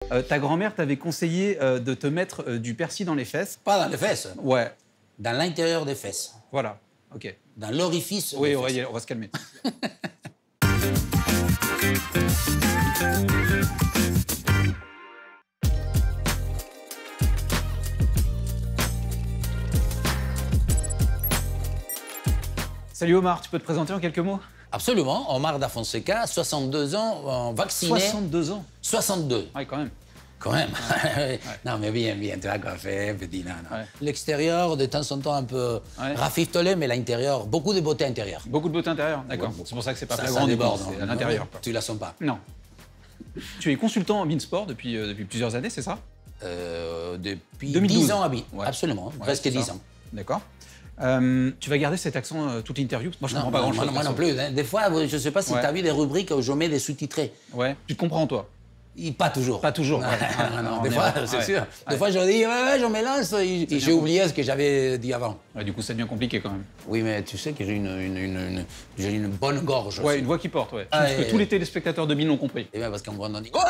Ta grand-mère t'avait conseillé de te mettre du persil dans les fesses. Pas dans les fesses. Ouais. Dans l'intérieur des fesses. Voilà. OK. Dans l'orifice Oui, des on va, fesses. on va se calmer. Salut Omar, tu peux te présenter en quelques mots? Absolument. Omar da Fonseca, 62 ans, vacciné. 62 ans. 62. Ouais, quand même. Quand même. Non, mais bien, tu as coiffé, petit nana. Ouais. L'extérieur, de temps en temps, un peu rafistolé, mais l'intérieur, beaucoup de beauté intérieure. Beaucoup de beauté intérieure, d'accord. Ouais, c'est pour ça que c'est pas ça flagrant, déborde. c'est à l'intérieur. Tu la sens pas. Non. Tu es consultant en Beansport depuis plusieurs années, c'est ça? Depuis 2012. 10 ans à Ouais. absolument, Ouais, presque c'est 10 ça. ans. D'accord. Tu vas garder cet accent toute l'interview? Moi, je comprends pas grand-chose. Moi non plus. Des fois, je ne sais pas si Ouais. tu as vu des rubriques où je mets des sous-titrés. Ouais. Tu te comprends, toi? Pas toujours. Pas toujours. Non, Ouais. non, On des est fois, vrai. c'est Ouais. sûr. Ouais. Des fois, je dis, ouais, je me lance, et j'ai oublié ce que j'avais dit avant. Ouais, du coup, ça devient compliqué quand même. Oui, mais tu sais que j'ai une bonne gorge. Ouais, aussi. une voix qui porte, ouais. Ah, Je pense que tous les téléspectateurs de Bean l'ont compris. Et bien parce qu'on on dit goal.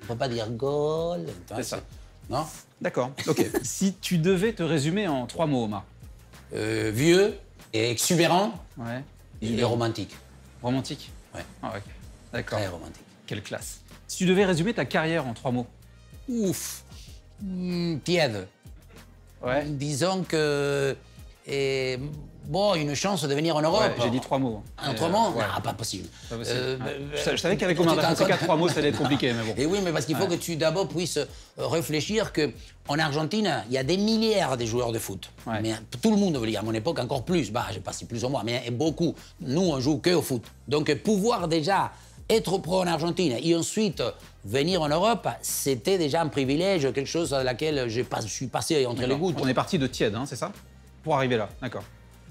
On peut pas dire goal. C'est ça. Non. D'accord. Ok. Si tu devais te résumer en 3 mots, Omar. Vieux et exubérant Ouais. et romantique. Romantique. Ouais. Ah, ok. D'accord. Très romantique. Quelle classe. Si tu devais résumer ta carrière en 3 mots. Ouf. Tiède. Ouais. Disons que bon, une chance de venir en Europe. Ouais, j'ai dit 3 mots. Autrement, Ouais. non, pas possible. Pas possible. Ouais. Je savais qu'avec Omar da Fonseca, 3 mots, ça allait être compliqué, mais bon. Et oui, mais parce qu'il faut que tu d'abord puisses réfléchir qu'en Argentine, il y a des milliards de joueurs de foot. Ouais. Mais tout le monde veut dire, à mon époque encore plus. Bah, je sais pas si plus ou moins, mais beaucoup. Nous, on joue que au foot. Donc, pouvoir déjà être pro en Argentine et ensuite venir en Europe, c'était déjà un privilège, quelque chose à laquelle je suis passé entre les gouttes. On est parti de tiède, hein, c'est ça? Pour arriver là, d'accord.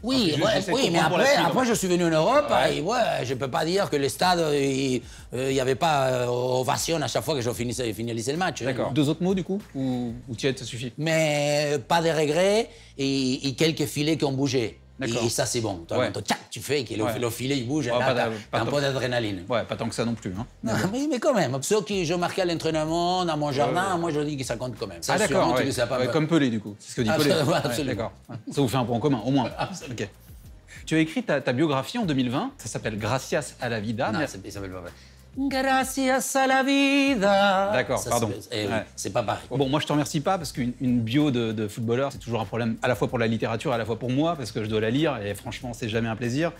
Oui, Ok, j'essaie de oui, mais comprendre pour la suite, après je suis venu en Europe Ouais. et ouais, je peux pas dire que les stades, il y avait pas ovation à chaque fois que je finissais le match. D'accord. 2 autres mots, du coup? Ou tiède, ça suffit? Mais pas de regrets et quelques filets qui ont bougé. D'accord. Et ça, c'est bon. Ouais. Tchac, tu fais que Ouais. le filet, il bouge, Ouais, là, pas t'as un tant- peu d'adrénaline. Ouais, pas tant que ça non plus. Hein. Non, mais quand même, ceux qui je marquais à l'entraînement, dans mon jardin, moi je dis que ça compte quand même. Ça, Ah d'accord, sûrement, tu ouais. le sais pas. Ouais, comme Pelé du coup, c'est ce que dit Pelé. Absolument, Ouais, absolument. d'accord. Ouais. Ça vous fait un point commun, au moins. Ok. Tu as écrit ta biographie en 2020, ça s'appelle Gracias a la vida. Non, mais- ça s'appelle pas. Gracias a la vida. D'accord, Ça, pardon. oui, Ouais. c'est pas pareil. Bon, moi je te remercie pas parce qu'une bio de footballeur, c'est toujours un problème à la fois pour la littérature et à la fois pour moi parce que je dois la lire et franchement, c'est jamais un plaisir.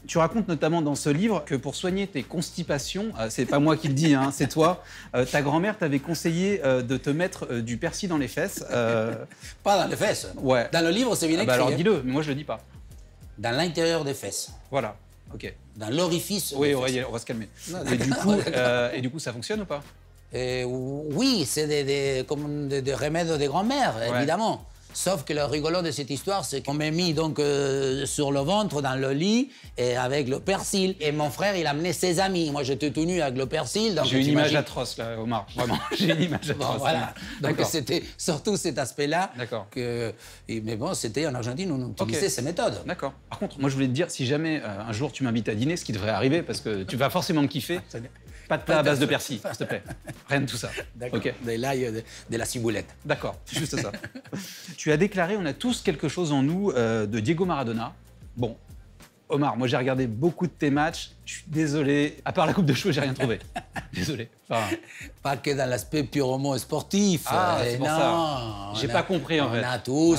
Tu racontes notamment dans ce livre que pour soigner tes constipations, c'est pas moi qui le dis, hein, c'est toi, ta grand-mère t'avait conseillé de te mettre du persil dans les fesses. Pas dans les fesses. Ouais. Dans le livre, c'est bien Ah écrit. bah alors hein. dis-le, mais moi je le dis pas. Dans l'intérieur des fesses. Voilà, ok. Dans l'orifice. Oui, des on va, fesses. on va se calmer. Non, Et du coup, ça fonctionne ou pas? Oui, c'est comme des remèdes de grand-mère, Ouais. évidemment. Sauf que le rigolo de cette histoire, c'est qu'on m'a mis donc sur le ventre, dans le lit, et avec le persil. Et mon frère, il amenait ses amis. Moi, j'étais tout nu avec le persil. donc J'ai une t'imagines- image atroce là, Omar. Vraiment, j'ai une image Bon, atroce. voilà. Donc D'accord. c'était surtout cet aspect-là. D'accord. Mais bon, c'était en Argentine, on utilisait ces méthodes. D'accord. Par contre, moi je voulais te dire, si jamais un jour tu m'invites à dîner, ce qui devrait arriver, parce que tu vas forcément me kiffer, pas de plat à base de persil, s'il te plaît. Rien de tout ça. D'accord. Ok. De l'ail, de la ciboulette. D'accord, c'est juste ça. Tu as déclaré, on a tous quelque chose en nous de Diego Maradona. Bon, Omar, moi j'ai regardé beaucoup de tes matchs. Je suis désolé, à part la coupe de cheveux, j'ai rien trouvé. Désolé. Enfin, Pas que dans l'aspect purement sportif. Ah, c'est pour non, ça. J'ai pas compris, en fait. On a tous,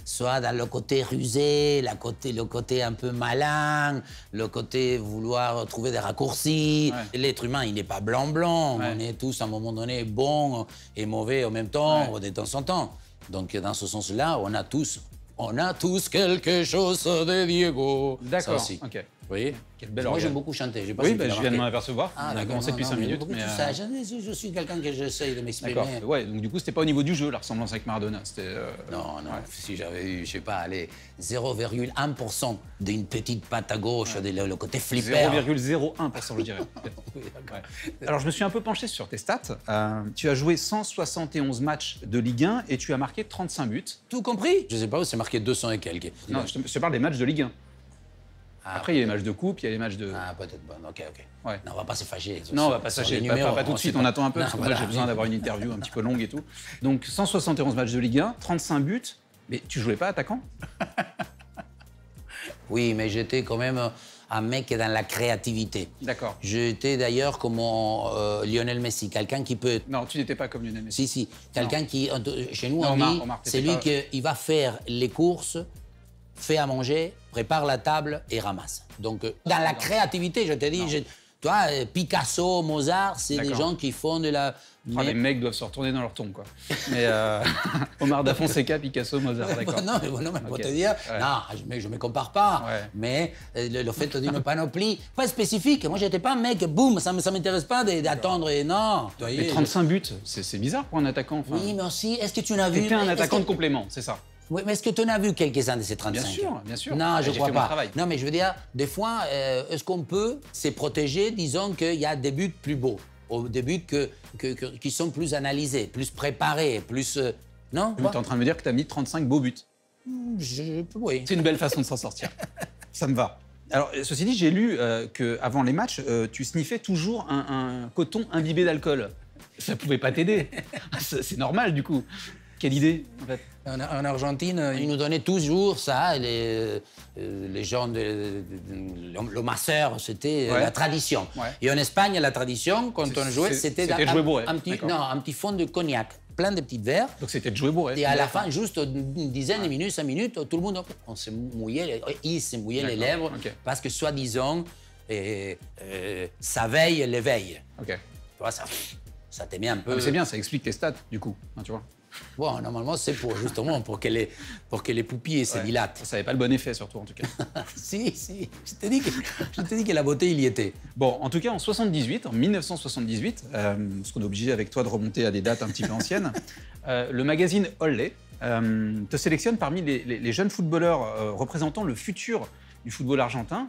soit dans le côté rusé, le côté un peu malin, le côté vouloir trouver des raccourcis. Ouais. L'être humain, il n'est pas blanc-blanc. Ouais. On est tous, à un moment donné, bons et mauvais en même temps, de temps en temps. Donc, dans ce sens-là, on a tous quelque chose de Diego. Ça d'accord. aussi. Ok. Vous voyez? Quel bel Moi, organe. j'aime beaucoup chanter. Je sais pas Oui, si tu bah, l'as je viens de m'en remarqué. apercevoir. on a d'accord, commencé depuis non, 5 mais minutes. beaucoup Mais, tout ça. Je suis quelqu'un que j'essaye de m'exprimer. D'accord. Ouais, donc du coup, c'était pas au niveau du jeu, la ressemblance avec Maradona. C'était. Non, si j'avais eu, je sais pas, allez, 0,1% d'une petite patte à gauche, le côté flipper. 0,01%, je dirais. Oui, d'accord. Ouais. Alors, je me suis un peu penché sur tes stats. Tu as joué 171 matchs de Ligue 1 et tu as marqué 35 buts. Tout compris? Je sais pas où c'est marqué 200 et quelques. Non, je te parle des matchs de Ligue 1. Après, il y a les matchs de coupe, il y a les matchs de... Ah, peut-être, bon, ok. Ouais. Non, on va pas se fâcher. Non, on va pas se fâcher, pas tout de suite, on attend un peu, parce que moi j'ai besoin d'avoir une interview un petit peu longue et tout. Donc 171 matchs de Ligue 1, 35 buts, mais tu jouais pas attaquant? Oui, mais j'étais quand même un mec dans la créativité. D'accord. J'étais d'ailleurs comme Lionel Messi, quelqu'un qui peut... Non, tu n'étais pas comme Lionel Messi. Si, quelqu'un qui... Chez nous, non, on dit, Omar, c'est lui pas... qui va faire les courses, fait à manger, prépare la table et ramasse. Donc, dans la créativité, je te dis, toi, Picasso, Mozart, c'est des gens qui font de la... Mais... les mecs doivent se retourner dans leur tombe, quoi. Mais Omar da Fonseca, Picasso, Mozart, d'accord. Non, mais pour te dire, non, je me compare pas. Mais le fait d'une panoplie, pas spécifique. Moi, j'étais pas un mec, boum, ça m'intéresse pas d'attendre et non. Mais 35 buts, c'est bizarre pour un attaquant. Enfin. Oui, mais aussi, est-ce que tu n'as vu... C'était un attaquant de complément, c'est ça. Oui, mais est-ce que tu en as vu quelques-uns de ces 35? Bien sûr. Non, je crois pas. Non, mais je veux dire, des fois, est-ce qu'on peut se protéger, disons qu'il y a des buts plus beaux, des buts qui sont plus analysés, plus préparés, plus... non? Tu es en train de me dire que tu as mis 35 beaux buts. Oui. C'est une belle façon de s'en sortir. Ça me va. Alors, ceci dit, j'ai lu qu'avant les matchs, tu sniffais toujours un coton imbibé d'alcool. Ça pouvait pas t'aider. C'est normal, du coup. Quelle idée, en fait? En Argentine, ils nous donnaient toujours ça, les gens, le masseur, c'était la tradition. Et en Espagne, la tradition, quand on jouait, c'était jouer bourré. un petit fond de cognac, plein de petits verres. Donc c'était de jouer bourré. Et à la fin, juste une dizaine de minutes, 5 minutes, tout le monde, on se mouillait, il se mouillait les lèvres, parce que soi-disant, ça veille l'éveil. Ok. Tu vois, ça t'aimait un peu... Mais c'est bien, ça explique tes stats, du coup, hein, tu vois. Bon, normalement, c'est justement pour que les pupilles se dilatent. Ça n'avait pas le bon effet, surtout, en tout cas. Si. Je t'ai dit que la beauté, il y était. Bon, en tout cas, en 1978, parce qu'on est obligé avec toi de remonter à des dates un petit peu anciennes, le magazine Olé te sélectionne parmi les jeunes footballeurs représentant le futur du football argentin.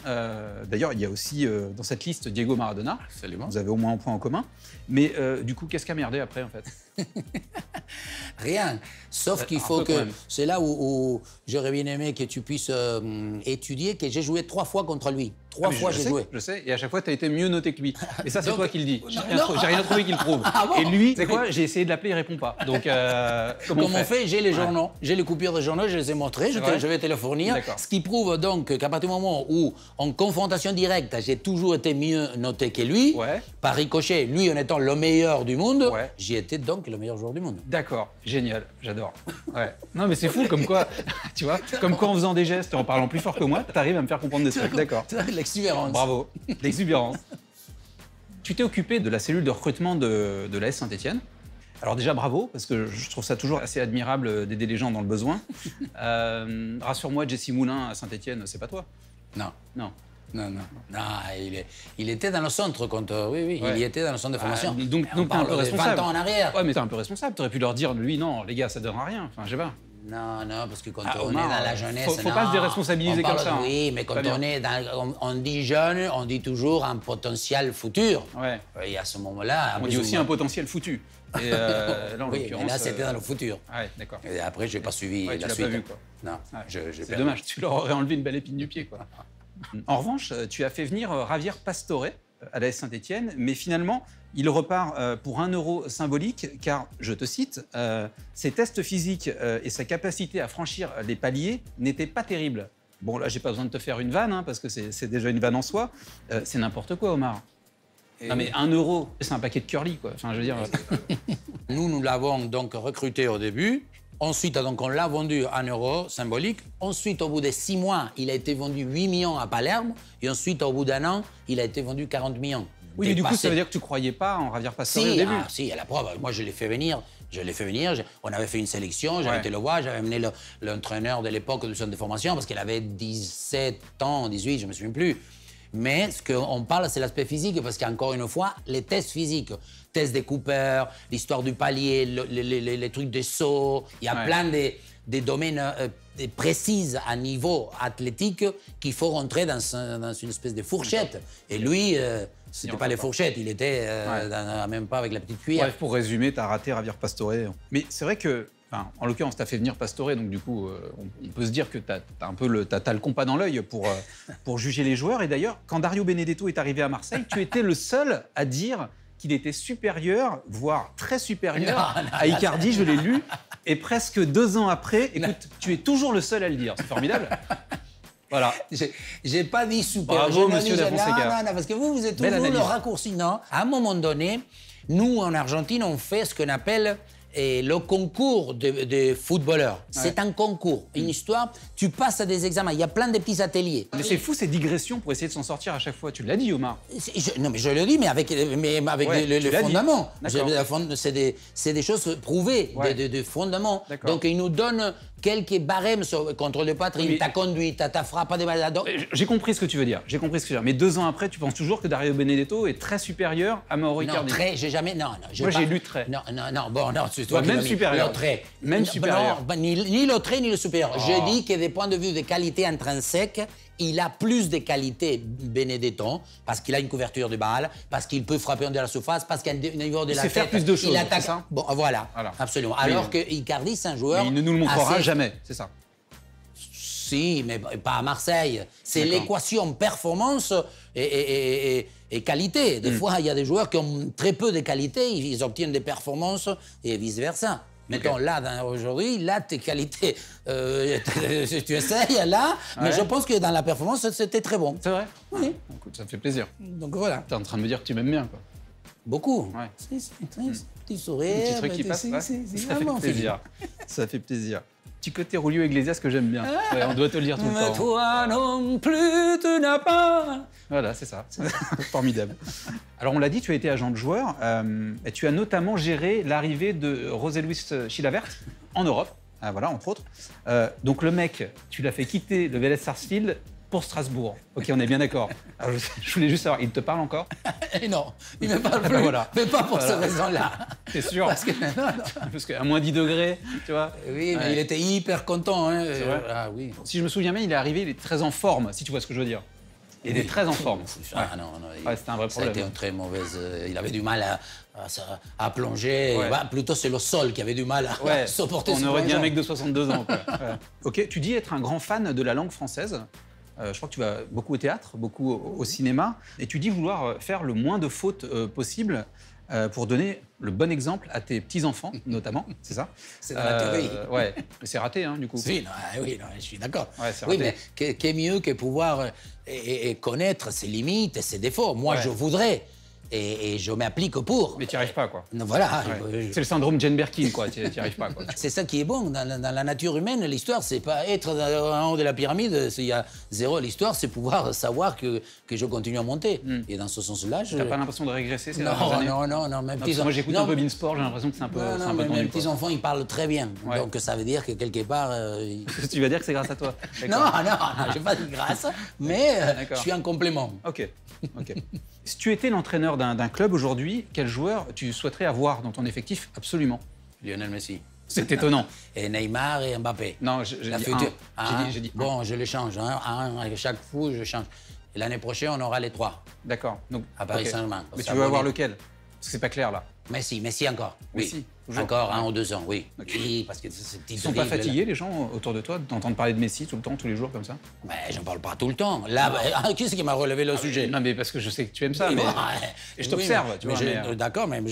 D'ailleurs, il y a aussi dans cette liste Diego Maradona. Absolument. Vous avez au moins un point en commun. Mais du coup, qu'est-ce qu'a merdé après, en fait? Rien. Sauf qu'il faut que... C'est là où j'aurais bien aimé que tu puisses étudier que j'ai joué 3 fois contre lui. 3 fois j'ai joué. Je sais, et à chaque fois, tu as été mieux noté que lui. Et ça, c'est toi qui le dis. J'ai rien trouvé qui le prouve. Bon? Et lui, c'est quoi? J'ai essayé de l'appeler, il répond pas. Donc, comment on fait? J'ai les journaux. J'ai les coupures de journaux, je les ai montrées, je vais te les fournir. Ce qui prouve donc qu'à partir du moment où, en confrontation directe, j'ai toujours été mieux noté que lui, par ricochet, lui en étant le meilleur du monde, j'y étais donc le meilleur joueur du monde. D'accord, génial, j'adore. Non, mais c'est fou, comme quoi, tu vois, comme quoi en faisant des gestes et en parlant plus fort que moi, t'arrives à me faire comprendre des trucs. D'accord. L'exubérance. Bravo, l'exubérance. Tu t'es occupé de la cellule de recrutement de l'AS Saint-Etienne. Alors déjà, bravo, parce que je trouve ça toujours assez admirable d'aider les gens dans le besoin. Rassure-moi, Jesse Moulin à Saint-Etienne, c'est pas toi? Non. Non. Non, il était dans le centre quand... Oui, il y était dans le centre de formation. Donc t'es un peu responsable. 20 ans en arrière. Ouais, mais t'es un peu responsable. T'aurais pu leur dire, lui, non, les gars, ça donnera rien. Enfin, je sais pas. Non, parce que quand on est dans la jeunesse... Faut pas se déresponsabiliser comme ça. Oui, mais quand on est on dit jeune, on dit toujours un potentiel futur. Et à ce moment-là... On dit aussi un potentiel foutu. Et là, en l'occurrence... là, c'était dans le futur. Ouais, d'accord. Et après, je n'ai pas suivi la suite. Tu l'as pas vu, quoi. Non, c'est dommage. Tu leur aurais enlevé une belle épine du pied, quoi. En revanche, tu as fait venir Javier Pastore à l'AS Saint-Etienne, mais finalement, il repart pour 1 euro symbolique, car, je te cite, ses tests physiques et sa capacité à franchir les paliers n'étaient pas terribles. Bon, là, j'ai pas besoin de te faire une vanne, hein, parce que c'est déjà une vanne en soi. C'est n'importe quoi, Omar. Non, mais 1 euro, c'est un paquet de curly, quoi. Enfin, je veux dire... Nous l'avons donc recruté au début. Ensuite, donc, on l'a vendu à 1 euro symbolique. Ensuite, au bout de 6 mois, il a été vendu 8 millions à Palerme. Et ensuite, au bout d'1 an, il a été vendu 40 millions. Oui, mais du coup, ça veut dire que tu ne croyais pas en Javier Pastore au début? Si, à la preuve. Moi, je l'ai fait venir. On avait fait une sélection, j'avais été le voir, j'avais amené l'entraîneur de l'époque du centre de formation parce qu'il avait 17 ans, 18, je ne me souviens plus. Mais ce qu'on parle, c'est l'aspect physique, parce qu'encore une fois, les tests physiques, tests des Cooper, l'histoire du palier, les trucs des sauts, il y a plein de domaines précis à niveau athlétique qu'il faut rentrer dans une espèce de fourchette. Et lui, c'était pas les fourchettes, il était même pas avec la petite cuillère. Bref, pour résumer, tu as raté Javier Pastore. Mais c'est vrai que enfin, en l'occurrence, tu as fait venir Pastore, donc du coup, on peut se dire que tu as un peu t'as le compas dans l'œil pour juger les joueurs. Et d'ailleurs, quand Dario Benedetto est arrivé à Marseille, tu étais le seul à dire qu'il était supérieur, voire très supérieur à Icardi, je l'ai lu. Et presque 2 ans après, écoute, tu es toujours le seul à le dire. C'est formidable. Voilà. J'ai pas dit supérieur. Bravo, monsieur Da Fonseca. Non, parce que vous êtes toujours le raccourci. Non, à un moment donné, nous, en Argentine, on fait ce qu'on appelle le concours de footballeurs. Ouais. C'est un concours, une histoire. Tu passes à des examens. Il y a plein de petits ateliers. Mais c'est fou ces digressions pour essayer de s'en sortir à chaque fois. Tu l'as dit, Omar. Non, mais je le dis, mais avec le fondement. C'est des choses prouvées, de fondement. Donc, ils nous donnent quelques barèmes sur contrôle de poitrine, ta conduite, ta frappe de balle. J'ai compris ce que tu veux dire. Mais 2 ans après, tu penses toujours que Dario Benedetto est très supérieur à Mauro Icardi? Non, très, j'ai jamais. Non. Moi, j'ai lu très. Non, bon, non, c'est toi qui même supérieur. Même supérieur. Non, ni le trait, ni le supérieur. Oh. Je dis que des points de vue de qualité intrinsèque, il a plus de qualité, Benedetto, parce qu'il a une couverture de balle, parce qu'il peut frapper en de la surface, parce qu'il a un niveau de la tête. Il sait faire plus de choses, il attaque. Ça bon, voilà, absolument. Alors que Icardi, c'est un joueur. Mais il ne nous le montrera jamais, c'est ça. Si, mais pas à Marseille. C'est l'équation performance et qualité. Des fois, il y a des joueurs qui ont très peu de qualité, ils obtiennent des performances et vice-versa. Mettons, là, aujourd'hui, là, tes qualités, tu essayes, là, mais je pense que dans la performance, c'était très bon. C'est vrai? Oui. Écoute, ça me fait plaisir. Donc voilà. Tu es en train de me dire que tu m'aimes bien, quoi. Beaucoup. Ouais. Petit sourire. Petit truc qui passe, ça fait plaisir. Ça fait plaisir. Petit côté Julio Iglesias que j'aime bien. Ouais, on doit te le dire tout le temps. Mais toi non plus, tu n'as pas. Voilà, c'est ça. Formidable. Alors, on l'a dit, tu as été agent de joueur et tu as notamment géré l'arrivée de José Luis Chilavert en Europe. Voilà, entre autres. Donc, le mec, tu l'as fait quitter le Vélez Sarsfield pour Strasbourg. Ok, on est bien d'accord. Je voulais juste savoir, il te parle encore? Non, il ne me parle plus. Voilà. Mais pas pour cette raison-là. T'es sûr? Parce qu'à moins 10 degrés, tu vois. Oui, mais il était hyper content. Hein. C'est vrai? Ah oui. Si je me souviens bien, il est arrivé, il est très en forme, si tu vois ce que je veux dire. Il est très en forme. Ah non, c'était un vrai problème. Ça a été une très mauvaise. Il avait du mal à plonger. Plutôt, c'est le sol qui avait du mal à supporter. On aurait dit un mec de 62 ans. Quoi. Ok, tu dis être un grand fan de la langue française. Je crois que tu vas beaucoup au théâtre, beaucoup au cinéma. Et tu dis vouloir faire le moins de fautes possible pour donner le bon exemple à tes petits-enfants, notamment. C'est ça? C'est dans la théorie. Ouais, mais c'est raté, hein, du coup. Oui, je suis d'accord. Ouais, oui, mais qu'est mieux que pouvoir connaître ses limites et ses défauts. Moi, je voudrais. Et je m'applique pour. Mais tu n'y arrives pas, quoi. Voilà. C'est le syndrome Jane Birkin, quoi. Tu n'y arrives pas, quoi. C'est ça qui est bon. Dans la nature humaine, l'histoire, c'est pas être en haut de la pyramide. Il y a zéro. L'histoire, c'est pouvoir savoir que je continue à monter. Et dans ce sens-là, je... T'as pas l'impression de régresser ces dernières années? Non. Même moi, j'écoute un peu Beansport, j'ai l'impression que c'est un peu tendu. Mes petits-enfants, ils parlent très bien. Donc, ça veut dire que quelque part... Tu vas dire que c'est grâce à toi? Non, je n'ai pas dit grâce, mais je suis un complément. Ok. Si tu étais l'entraîneur d'un club aujourd'hui, quel joueur tu souhaiterais avoir dans ton effectif? Absolument. Lionel Messi. C'est étonnant. Et Neymar et Mbappé. Non, j'ai dit bon, je les change. À chaque fois, je change. Et l'année prochaine, on aura les 3. D'accord. À Paris Saint-Germain. Mais tu veux avoir lequel? Parce que c'est pas clair, là. Messi encore. Messi, toujours. Encore 1 ou 2 ans, oui. Okay. Oui, parce que c'est Ils sont pas fatigués, les gens autour de toi, d'entendre parler de Messi tout le temps, tous les jours, comme ça? Mais j'en parle pas tout le temps. Là, qui c'est qui m'a relevé le sujet? Non, mais parce que je sais que tu aimes ça. Et je t'observe, tu vois. D'accord, mais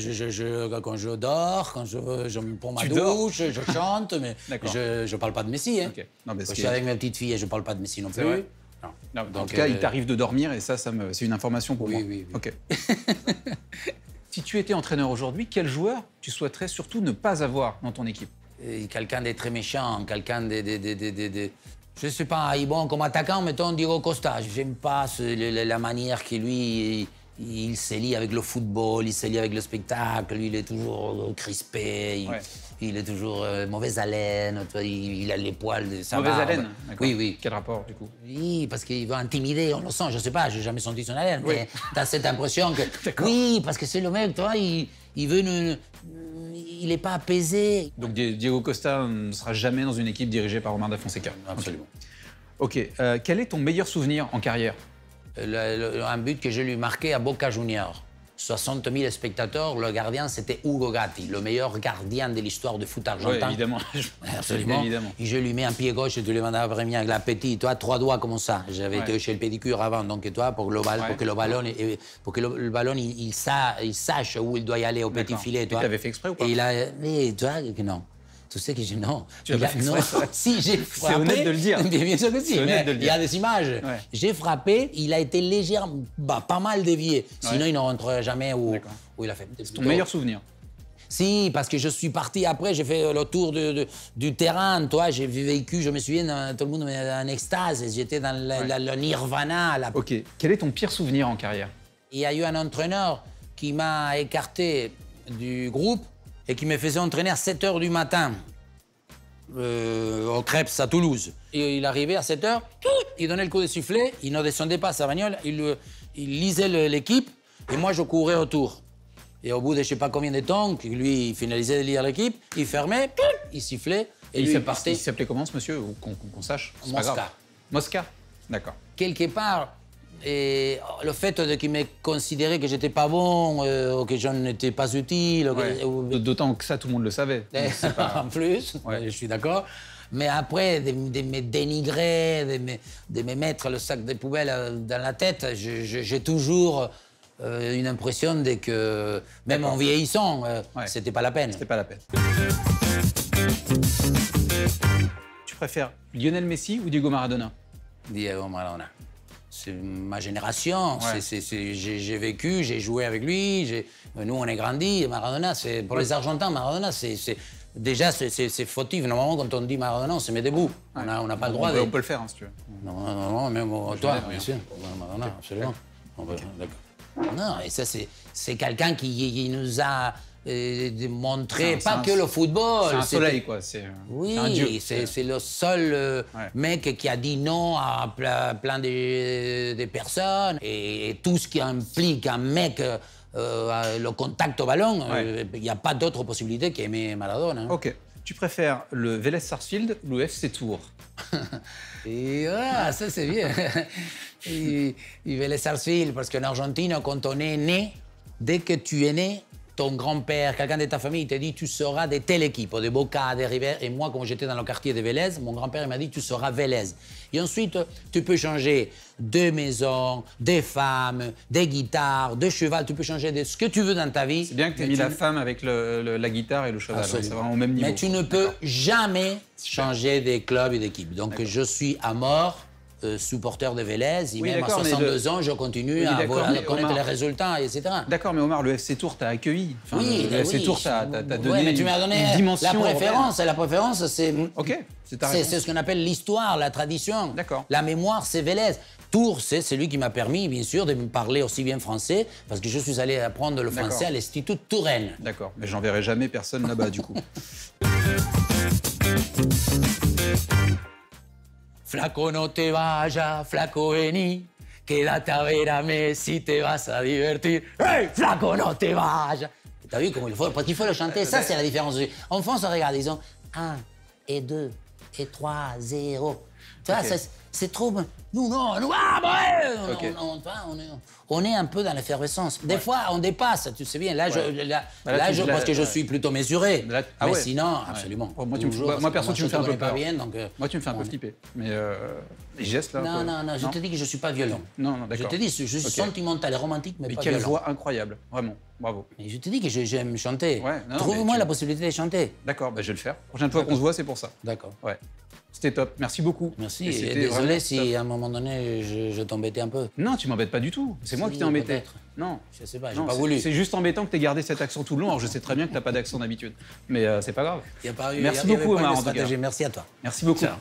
quand je dors, quand je prends ma douche, je chante, mais je parle pas de Messi. Hein. Okay. Non, je suis avec ma petite fille et je parle pas de Messi non plus. Non. Donc, en tout cas, il t'arrive de dormir et ça c'est une information pour moi. Oui. Ok. Si tu étais entraîneur aujourd'hui, quel joueur tu souhaiterais surtout ne pas avoir dans ton équipe? Quelqu'un de très méchant, quelqu'un de... Je sais pas, bon, comme attaquant, mettons Diego Costa. J'aime pas la manière que lui, il se lie avec le football, il se lie avec le spectacle. Lui, il est toujours crispé, il est toujours mauvaise haleine, il a les poils de sa Mauvaise haleine? Oui. Quel rapport, du coup? Oui, parce qu'il veut intimider, on le sent, je sais pas, j'ai jamais senti son haleine, mais t'as cette impression que... Oui, parce que c'est le mec, toi, il veut... Il n'est pas apaisé. Donc Diego Costa ne sera jamais dans une équipe dirigée par Omar Da Fonseca? Absolument. Ok. Quel est ton meilleur souvenir en carrière? Un but que je lui marqué à Boca Juniors. 60 000 spectateurs. Le gardien, c'était Ugo Gatti, le meilleur gardien de l'histoire du foot argentin. Oui, évidemment. Absolument. Évidemment. Et je lui mets un pied gauche et tu le mets à première avec la petite, toi, 3 doigts comme ça. J'avais été chez le pédicure avant, donc toi, pour que le ballon, il sache où il doit y aller au petit filet. Tu l'avais fait exprès ou pas? Et il a, et toi, non. Tu sais que j'ai non. Tu l'as pas fait exprès, non. Si, j'ai frappé. C'est honnête de le dire. Bien sûr que si. Mais il y a des images. Ouais. J'ai frappé, il a été légèrement, pas mal dévié. Sinon, il ne rentrerait jamais où il a fait. C'est ton meilleur souvenir? Si, parce que je suis parti après, j'ai fait le tour du terrain, toi, j'ai vécu, je me souviens, tout le monde en extase, j'étais dans le nirvana. Ok, quel est ton pire souvenir en carrière? Il y a eu un entraîneur qui m'a écarté du groupe et qui me faisait entraîner à 7 h du matin au Crêpes à Toulouse. Et il arrivait à 7 h, il donnait le coup de sifflet, il ne descendait pas sa bagnole, il lisait l'équipe et moi je courais autour. Et au bout de je ne sais pas combien de temps, lui il finalisait de lire l'équipe, il fermait, il sifflait et lui il partait. Il s'appelait comment ce monsieur? Qu'on sache. Mosca. Mosca, d'accord. Quelque part, et le fait qu'il m'ait considéré que j'étais pas bon, que je n'étais pas utile. D'autant que ça, tout le monde le savait. En plus, je suis d'accord. Mais après, de me dénigrer, de me mettre le sac de poubelle dans la tête, j'ai toujours une impression que, même en vieillissant, c'était pas la peine. C'était pas la peine. Tu préfères Lionel Messi ou Diego Maradona? Diego Maradona. C'est ma génération, j'ai vécu, j'ai joué avec lui, nous on est grandi. Maradona, pour les Argentins, Maradona, déjà c'est fautif. Normalement, quand on dit Maradona, on se met debout. On n'a pas le droit de... On peut le faire, hein, si tu veux. Non, même toi, bien sûr. Maradona, absolument. D'accord. Non, et ça, c'est quelqu'un qui nous a démontré, pas que le football. C'est un soleil, quoi. Oui, c'est le seul mec qui a dit non à plein de personnes. Et tout ce qui implique un mec, le contact au ballon, il n'y a pas d'autre possibilité qu'aimer Maradona. Hein. Ok. Tu préfères le Vélez Sarsfield ou le FC Tours? Et ça c'est bien. Il Vélez Sarsfield, parce qu'en Argentine, quand on est né, dès que tu es né, ton grand-père, quelqu'un de ta famille, te dit tu seras de telle équipe, de Boca, de River. Et moi, comme j'étais dans le quartier de Vélez, mon grand-père m'a dit tu seras Vélez. Et ensuite, tu peux changer de maison, des femmes, des guitares, de cheval. Tu peux changer de ce que tu veux dans ta vie. C'est bien que tu aies mis la femme avec la guitare et le cheval. C'est vraiment au même niveau. Mais tu ne peux jamais changer de club et d'équipe. Donc, je suis à mort. Supporter de Vélez, et même à 62 ans, je continue à connaître les résultats, etc. D'accord, mais Omar, le FC Tours t'a accueilli. Enfin, oui, le FC Tours t'a donné mais tu m'as donné une dimension la préférence. La préférence, c'est c'est ce qu'on appelle l'histoire, la tradition. D'accord. La mémoire, c'est Vélez. Tours, c'est celui qui m'a permis, bien sûr, de me parler aussi bien français, parce que je suis allé apprendre le français à l'Institut de Touraine. D'accord, mais j'enverrai jamais personne là-bas, du coup. Flaco, no te vayas, flaco, vení, quédate a ver a Messi, te vas a divertir. Hey, flaco, no te vayas. T'as vu comment il faut? Parce qu'il faut le chanter, ça c'est la différence. En France, on regarde, ils ont 1 et 2 et 3, 0. Tu vois, c'est trop... Nous, non, on est un peu dans l'effervescence. Des fois, on dépasse, tu sais bien. Là, parce que je suis plutôt mesuré. Mais sinon, absolument. Moi, perso, tu me fais un peu peur. Moi, tu me fais un peu flipper. Mais les gestes, là... Non, je te dis que je ne suis pas violent. Non, d'accord. Je te dis, je suis sentimental et romantique, mais pas quelle violent. voix incroyable, vraiment. Bravo. Mais je te dis que j'aime chanter. Trouve-moi la possibilité de chanter. D'accord, je vais le faire. La prochaine fois qu'on se voit, c'est pour ça. D'accord. Ouais. C'était top. Merci beaucoup. Merci. Et désolé si à un moment donné, je t'embêtais un peu. Non, tu m'embêtes pas du tout. C'est moi qui t'ai embêté. Non. Je sais pas, j'ai pas voulu. C'est juste embêtant que tu aies gardé cet accent tout le long. Alors je sais très bien que tu n'as pas d'accent d'habitude. Mais c'est pas grave. Merci beaucoup, Omar, en tout cas. Merci à toi. Merci beaucoup. Ciao.